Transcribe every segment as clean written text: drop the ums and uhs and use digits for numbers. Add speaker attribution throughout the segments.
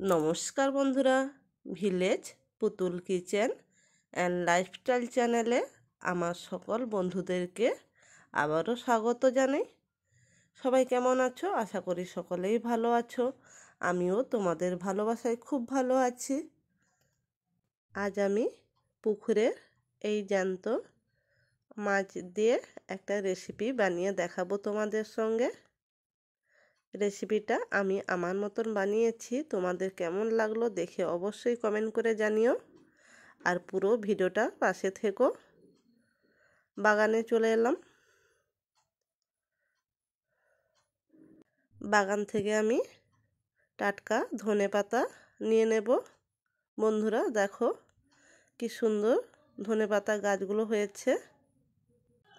Speaker 1: নমস্কার বন্ধুরা, ভিলেজ পুতুল কিচেন অ্যান্ড লাইফস্টাইল চ্যানেলে আমার সকল বন্ধুদেরকে আবারও স্বাগত জানাই। সবাই কেমন আছো? আশা করি সকলেই ভালো আছো। আমিও তোমাদের ভালোবাসায় খুব ভালো আছি। আজ আমি পুকুরের এই জ্যান্ত মাছ দিয়ে একটা রেসিপি বানিয়ে দেখাবো তোমাদের সঙ্গে। রেসিপিটা আমি আমার মতন বানিয়েছি, তোমাদের কেমন লাগলো দেখে অবশ্যই কমেন্ট করে জানিও। আর পুরো ভিডিওটা পাশে থেকো। বাগানে চলে এলাম। বাগান থেকে আমি টাটকা ধনেপাতা নিয়ে নেব। বন্ধুরা দেখো কি সুন্দর ধনেপাতা গাছগুলো হয়েছে।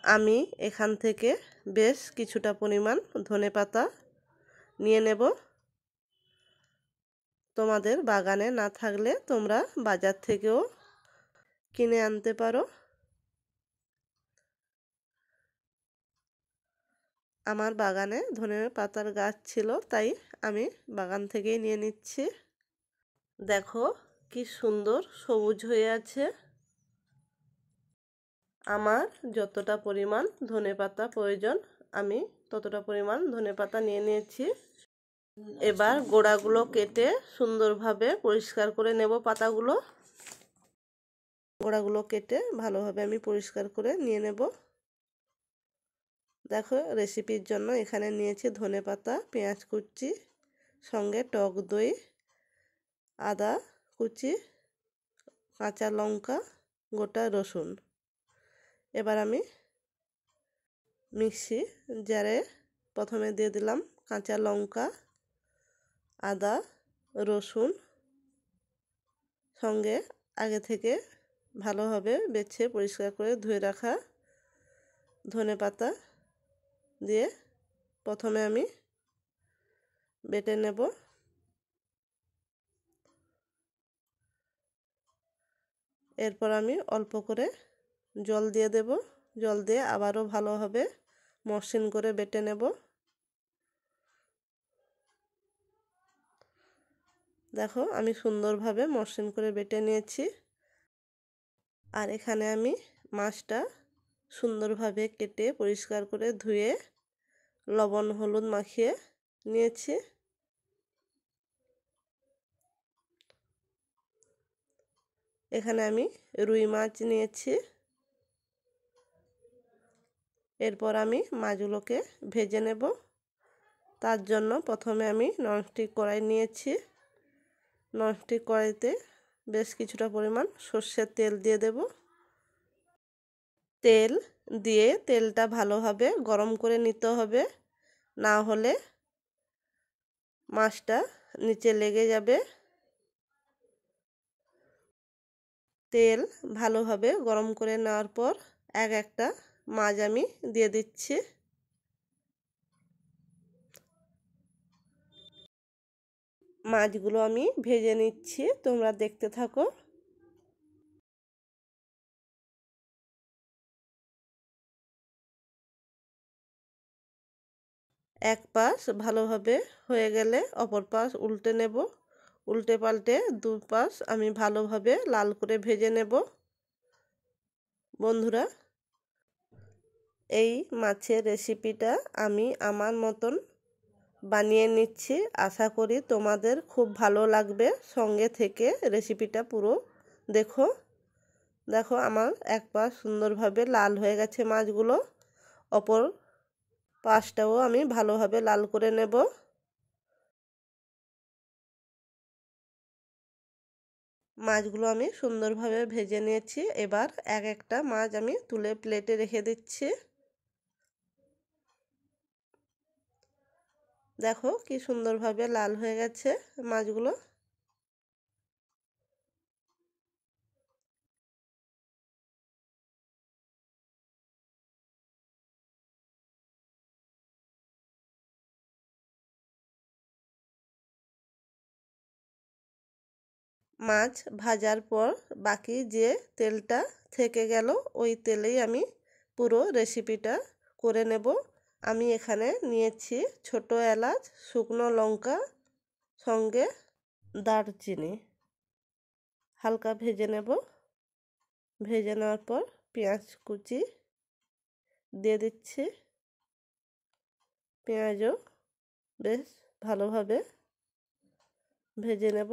Speaker 1: আমি এখান থেকে বেশ কিছুটা পরিমাণ ধনেপাতা নিয়ে নেব। তোমাদের বাগানে না থাকলে তোমরা বাজার থেকেও কিনে আনতে পারো। আমার বাগানে ধনেপাতার গাছ ছিল, তাই আমি বাগান থেকেই নিয়ে নিচ্ছি। দেখো কি সুন্দর সবুজ হয়ে আছে। আমার যতটা পরিমাণ ধনেপাতা প্রয়োজন আমি ততটা পরিমাণ ধনেপাতা নিয়ে নিয়েছি। এবার গোড়াগুলো কেটে সুন্দরভাবে পরিষ্কার করে নেব। পাতাগুলো গোড়াগুলো কেটে ভালোভাবে আমি পরিষ্কার করে নিয়ে নেব। দেখো রেসিপির জন্য এখানে নিয়েছি ধনেপাতা, পেঁয়াজ কুচি, সঙ্গে টক দই, আদা কুচি, কাঁচা লঙ্কা, গোটা রসুন। এবার আমি মিক্সি জারে প্রথমে দিয়ে দিলাম কাঁচা লঙ্কা, আদা, রসুন, সঙ্গে আগে থেকে ভালোভাবে বেছে পরিষ্কার করে ধুয়ে রাখা ধনেপাতা দিয়ে প্রথমে আমি বেটে নেব। এরপর আমি অল্প করে জল দিয়ে দেব। জল দিয়ে আবারও ভালোভাবে মসৃণ করে বেটে নেব। দেখো আমি সুন্দরভাবে মসৃণ করে বেটে নিয়েছি। আর এখানে আমি মাছটা সুন্দরভাবে কেটে পরিষ্কার করে ধুয়ে লবণ হলুদ মাখিয়ে নিয়েছি। এখানে আমি রুই মাছ নিয়েছি। এরপর আমি মাছগুলোকে ভেজে নেব। তার জন্য প্রথমে আমি ননস্টিক কড়াই নিয়েছি। ননস্টিক কড়াইতে বেশ কিছুটা পরিমাণ সর্ষের তেল দিয়ে দেব। তেল দিয়ে তেলটা ভালোভাবে গরম করে নিতে হবে, না হলে মাছটা নিচে লেগে যাবে। তেল ভালোভাবে গরম করে নেওয়ার পর এক একটা মাছ আমি দিয়ে দিচ্ছি। মাছগুলো আমি ভেজে নিচ্ছি, তোমরা দেখতে থাকো। এক পাশ ভালোভাবে হয়ে গেলে অপর পাশ উল্টে নেব। উল্টে পাল্টে দু পাশ আমি ভালোভাবে লাল করে ভেজে নেব। বন্ধুরা এই মাছের রেসিপিটা আমি আমার মতন বানিয়ে নিচ্ছি। আশা করি তোমাদের খুব ভালো লাগবে। সঙ্গে থেকে রেসিপিটা পুরো দেখো। দেখো আমার এক পাশ সুন্দরভাবে লাল হয়ে গেছে মাছগুলো। অপর পাশটাও আমি ভালোভাবে লাল করে নেব। মাছগুলো আমি সুন্দরভাবে ভেজে নিয়েছি। এবার এক একটা মাছ আমি তুলে প্লেটে রেখে দিচ্ছি। দেখো কি সুন্দরভাবে লাল হয়ে গেছে মাছগুলো। মাছ ভাজার পর বাকি যে তেলটা থেকে গেল ওই তেলেই আমি পুরো রেসিপিটা করে নেব। আমি এখানে নিয়েছি ছোট এলাচ, শুকনো লঙ্কা, সঙ্গে দারচিনি হালকা ভেজে নেব। ভেজে নেওয়ার পর পেঁয়াজ কুচি দিয়ে দিচ্ছি। পেঁয়াজও বেশ ভালোভাবে ভেজে নেব।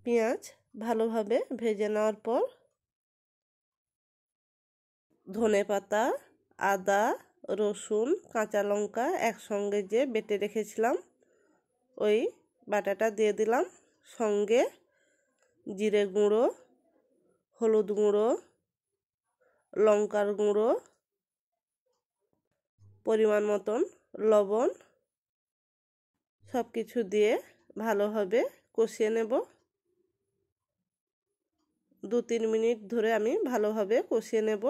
Speaker 1: পেঁয়াজ ভালোভাবে ভেজে নেওয়ার পর ধনেপাতা, আদা, রসুন, কাঁচা লঙ্কা একসঙ্গে যে বেটে রেখেছিলাম ওই বাটাটা দিয়ে দিলাম। সঙ্গে জিরে গুঁড়ো, হলুদ গুঁড়ো, লঙ্কার গুঁড়ো, পরিমাণ মতন লবণ সব কিছু দিয়ে ভালোভাবে কষিয়ে নেব। 2-3 মিনিট ধরে আমি ভালোভাবে কষিয়ে নেব।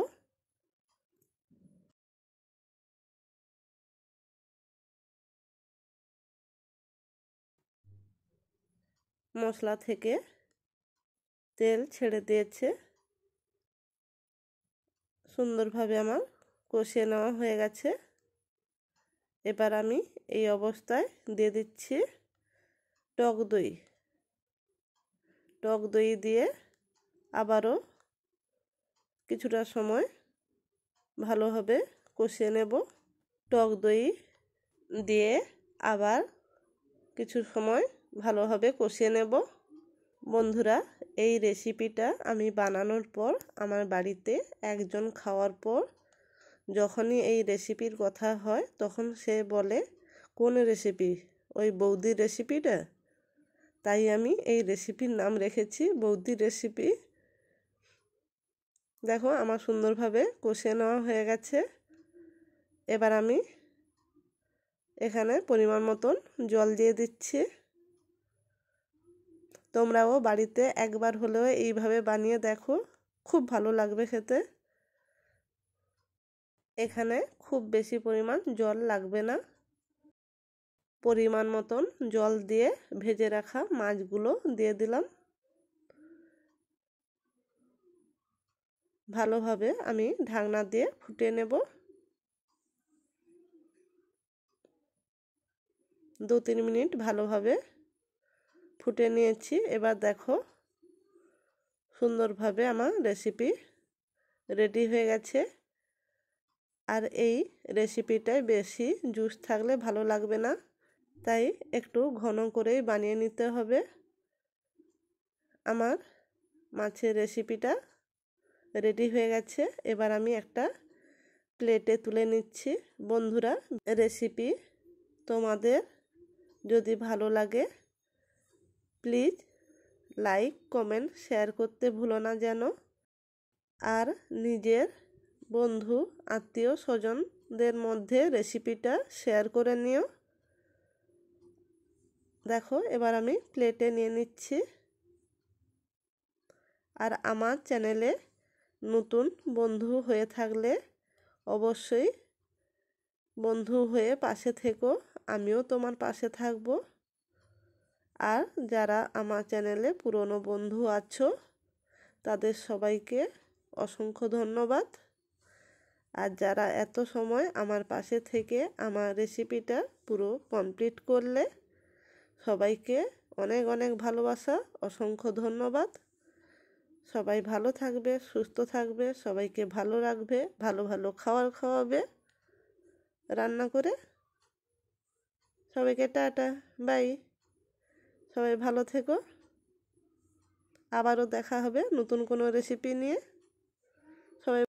Speaker 1: মশলা থেকে তেল ছেড়ে দিয়েছে। সুন্দরভাবে আমার কষিয়ে নেওয়া হয়ে গেছে। এবার আমি এই অবস্থায় দিয়ে দিচ্ছি টক দই। টক দই দিয়ে আবারও কিছুটা সময় ভালোভাবে কষিয়ে নেব। টক দই দিয়ে আবার কিছু সময় ভালোভাবে কষিয়ে নেব। বন্ধুরা, এই রেসিপিটা আমি বানানোর পর আমার বাড়িতে একজন খাওয়ার পর যখনই এই রেসিপির কথা হয় তখন সে বলে, কোন রেসিপি? ওই বৌদির রেসিপিটা? তাই আমি এই রেসিপির নাম রেখেছি বৌদির রেসিপি। দেখো আমার সুন্দরভাবে কষিয়ে নেওয়া হয়ে গেছে। এবার আমি এখানে পরিমাণ মতন জল দিয়ে দিচ্ছি। তোমরাও বাড়িতে একবার হলেও এইভাবে বানিয়ে দেখো, খুব ভালো লাগবে খেতে। এখানে খুব বেশি পরিমাণ জল লাগবে না। পরিমাণ মতন জল দিয়ে ভেজে রাখা মাছগুলো দিয়ে দিলাম। ভালোভাবে আমি ঢাকনা দিয়ে ফুটিয়ে নেব। 2-3 মিনিট ভালোভাবে ফুটে নিয়েছি। এবার দেখো সুন্দরভাবে আমার রেসিপি রেডি হয়ে গেছে। আর এই রেসিপিটায় বেশি জুস থাকলে ভালো লাগবে না, তাই একটু ঘন করেই বানিয়ে নিতে হবে। আমার মাছের রেসিপিটা রেডি হয়ে গেছে। এবার আমি একটা প্লেটে তুলে নিচ্ছি। বন্ধুরা, রেসিপি তোমাদের যদি ভালো লাগে প্লিজ লাইক, কমেন্ট, শেয়ার করতে ভুলো না যেন। আর নিজের বন্ধু, আত্মীয় স্বজনদের মধ্যে রেসিপিটা শেয়ার করে নিও। দেখো এবার আমি প্লেটে নিয়ে নিচ্ছি। আর আমার চ্যানেলে নতুন বন্ধু হয়ে থাকলে অবশ্যই বন্ধু হয়ে পাশে থেকো, আমিও তোমার পাশে থাকব। আর যারা আমার চ্যানেলে পুরনো বন্ধু আছো তাদের সবাইকে অসংখ্য ধন্যবাদ। আর যারা এত সময় আমার পাশে থেকে আমার রেসিপিটা পুরো কমপ্লিট করলে সবাইকে অনেক অনেক ভালোবাসা, অসংখ্য ধন্যবাদ। সবাই ভালো থাকবে, সুস্থ থাকবে, সবাইকে ভালো রাখবে, ভালো ভালো খাবার খাওয়াবে রান্না করে। সবাইকে টাটা, বাই। সবাই ভালো থেকো। আবারও দেখা হবে নতুন কোনো রেসিপি নিয়ে। সবাই